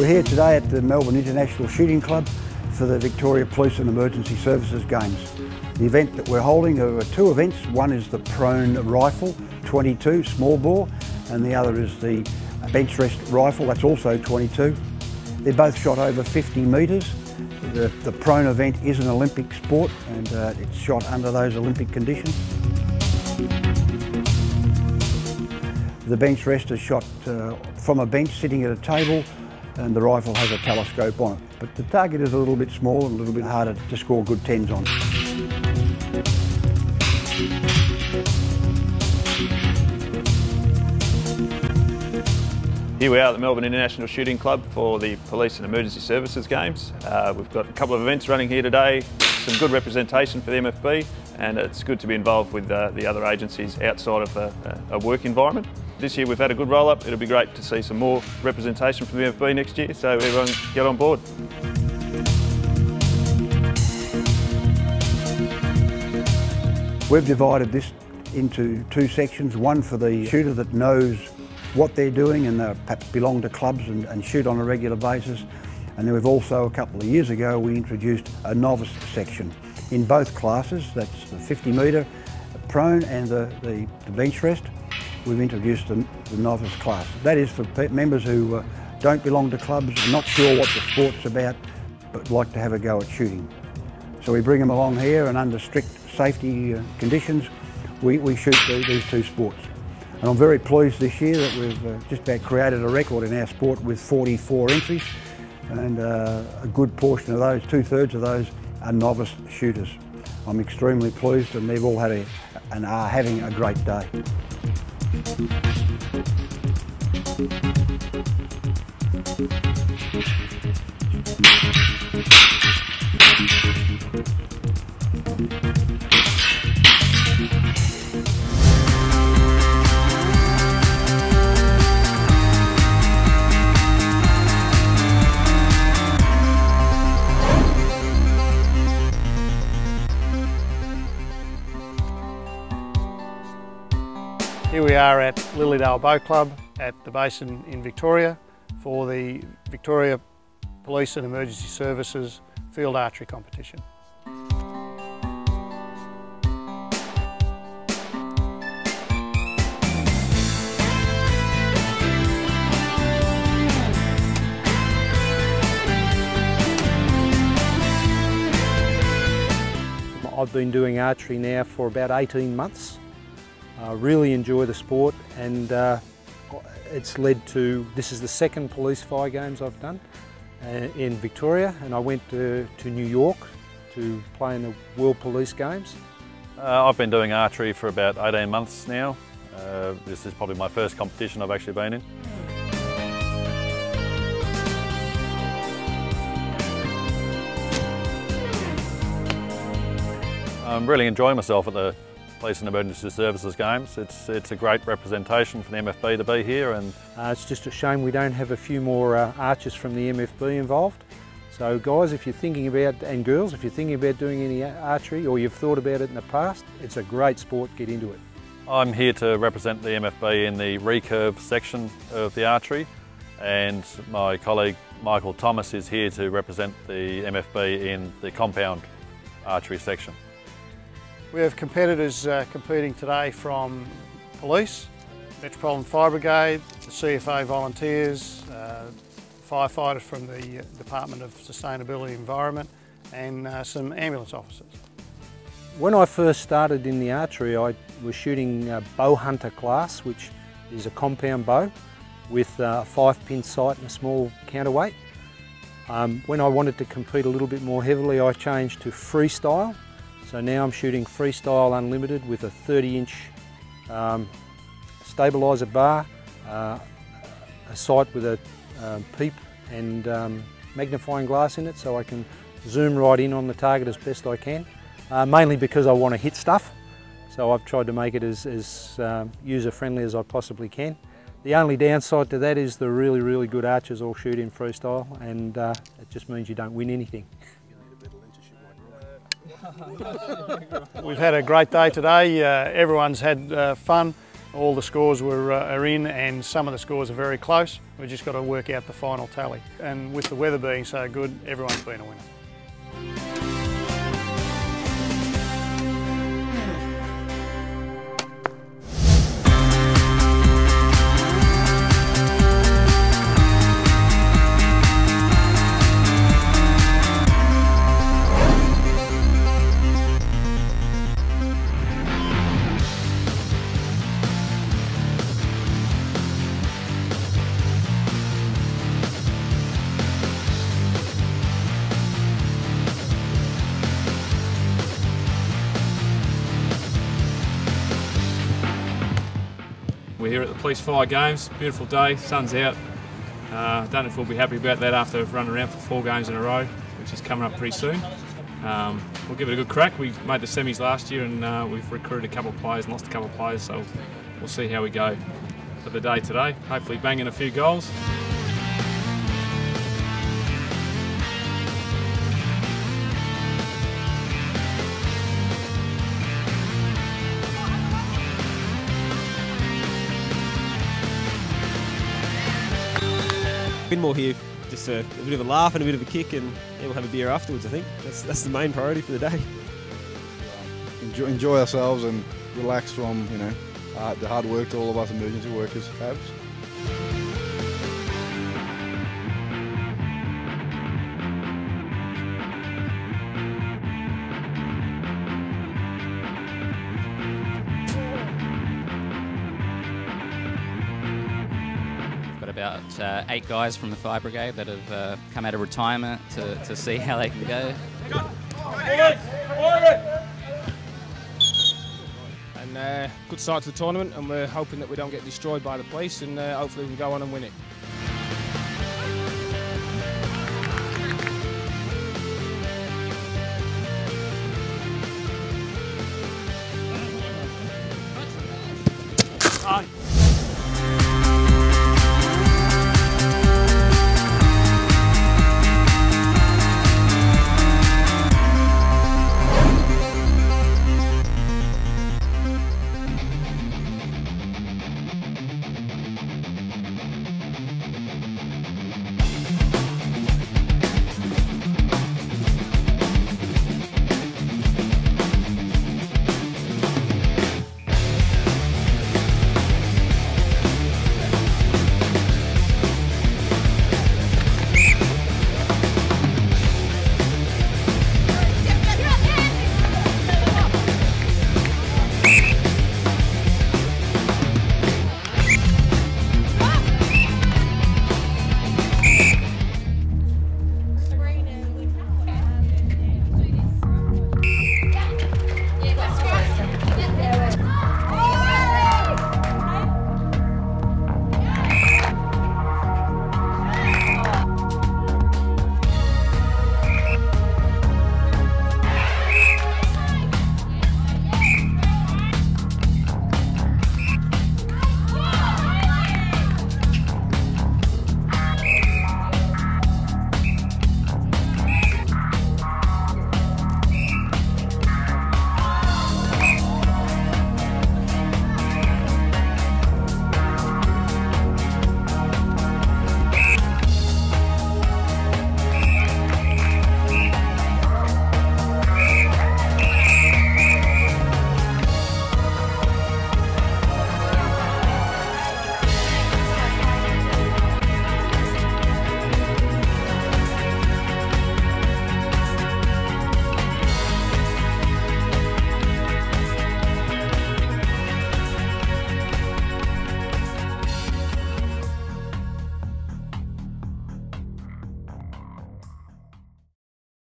We're here today at the Melbourne International Shooting Club for the Victoria Police and Emergency Services Games. The event that we're holding are two events. One is the prone rifle, 22, small bore, and the other is the bench rest rifle, that's also 22. They're both shot over 50 metres. The prone event is an Olympic sport and it's shot under those Olympic conditions. The bench rest is shot from a bench sitting at a table, and the rifle has a telescope on it. But the target is a little bit small and a little bit harder to score good 10s on. Here we are at the Melbourne International Shooting Club for the Police and Emergency Services Games. We've got a couple of events running here today, some good representation for the MFB, and it's good to be involved with the other agencies outside of a work environment. This year we've had a good roll-up. It'll be great to see some more representation from the MFB next year, so everyone get on board. We've divided this into two sections, one for the shooter that knows what they're doing and they perhaps belong to clubs and shoot on a regular basis. And then we've also, a couple of years ago, we introduced a novice section in both classes. That's the 50 metre prone and the bench rest. We've introduced the novice class. That is for members who don't belong to clubs, are not sure what the sport's about, but like to have a go at shooting. So we bring them along here, and under strict safety conditions, we shoot these two sports. And I'm very pleased this year that we've just about created a record in our sport with 44 entries, and a good portion of those, 2/3 of those, are novice shooters. I'm extremely pleased, and they've all had and are having a great day. Here we are at Lilydale Boat Club at the Basin in Victoria for the Victoria Police and Emergency Services Field Archery Competition. I've been doing archery now for about 18 months. I really enjoy the sport, and it's led to, this is the second police fire games I've done in Victoria, and I went to New York to play in the World Police Games. I've been doing archery for about 18 months now. This is probably my first competition I've actually been in. I'm really enjoying myself at the Police and Emergency Services Games. It's a great representation for the MFB to be here, and it's just a shame we don't have a few more archers from the MFB involved. So guys, if you're thinking about, and girls, if you're thinking about doing any archery or you've thought about it in the past, it's a great sport, get into it. I'm here to represent the MFB in the recurve section of the archery, and my colleague Michael Thomas is here to represent the MFB in the compound archery section. We have competitors competing today from police, Metropolitan Fire Brigade, the CFA volunteers, firefighters from the Department of Sustainability and Environment, and some ambulance officers. When I first started in the archery, I was shooting a bow hunter class, which is a compound bow with a 5-pin sight and a small counterweight. When I wanted to compete a little bit more heavily, I changed to freestyle. So now I'm shooting freestyle unlimited with a 30-inch stabiliser bar, a sight with a peep and magnifying glass in it, so I can zoom right in on the target as best I can, mainly because I want to hit stuff. So I've tried to make it as user-friendly as I possibly can. The only downside to that is the really good archers all shoot in freestyle, and it just means you don't win anything. We've had a great day today. Everyone's had fun. All the scores are in, and some of the scores are very close. We've just got to work out the final tally. And with the weather being so good, everyone's been a winner. We're here at the Police Fire Games, beautiful day, sun's out. Don't know if we'll be happy about that after running around for 4 games in a row, which is coming up pretty soon. We'll give it a good crack. We made the semis last year and we've recruited a couple of players and lost a couple of players, so we'll see how we go for the day today. Hopefully banging a few goals. Been more here, just a bit of a laugh and a bit of a kick, and yeah, we'll have a beer afterwards. I think that's the main priority for the day. Enjoy ourselves and relax from the hard work that all of us emergency workers have. About 8 guys from the fire brigade that have come out of retirement to see how they can go. And good start to the tournament, and we're hoping that we don't get destroyed by the police, and hopefully we can go on and win it.